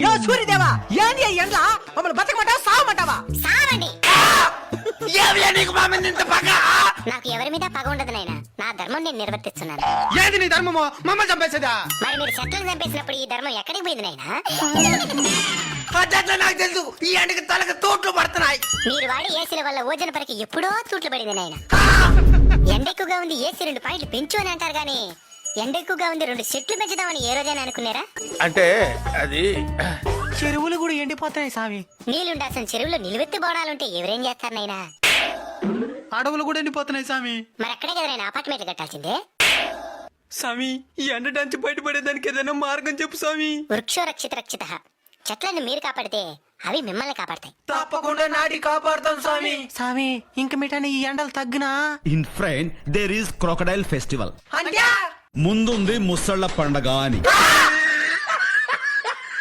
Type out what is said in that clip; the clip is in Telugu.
యో సూర్యదేవా ఏంది ఎండ్ల మమ్మల్ని బతకమంటావా సావమంటావా? సావండి. నీకు మా మీద ఇంత పగ? నాకు ఎవరి మీద పగ ఉండదు నాయనా, నా ధర్మం నేను నిర్వర్తిస్తున్నాను. ఏంది నీ ధర్మమో? మమ్మల్ని చంపేసేదా? మరి మీరు చెట్లను చంపేసినప్పుడు ఈ ధర్మం ఎక్కడికి పోయింది నాయనా? అట్లా నాకు తెలుసు. ఈ ఎండకి తలకు తోట్లు పడుతున్నాయి. మీరు వాడి ఏసీల వల్ల ఓజన పరికి ఎప్పుడో తూట్లు పడింది నాయన. ఎండ ఎక్కువగా ఉంది ఏసీ 2 పాయింట్లు పెంచు అని అంటారు గానీ ఎండ ఎక్కువగా ఉంది 2 చెట్లు పెంచుదామని ఏ రోజైనా అనుకున్నారా? అంటే అది చెరువులు కూడా ఎండిపోతున్నాయి సామి. నీళ్ళుండాల్సిన చెరువులో నిలువెత్తి బోడాలుంటే ఎవరేం చేస్తారు నాయనా? అడవులు కూడా ఎండిపోతున్నాయి సామి. మరి అక్కడే కదా నేను అపార్ట్మెంట్లు కట్టాల్సిందే. సామి ఈ ఎండ నుంచి బయటపడేదానికి ఏదైనా మార్గం చెప్పు సామి. వృక్షో రక్షిత రక్షిత. చెట్లను మీరు కాపాడితే అవి మిమ్మల్ని కాపాడతాయి. తప్పకుండా నాటి కాపాడుతాం సామి. సామి ఇంక మిఠాని ఈ ఎండలు తగ్గినా in front there is crocodile festival. అంటే ముందుంది ముసళ్ళ పండగ అని.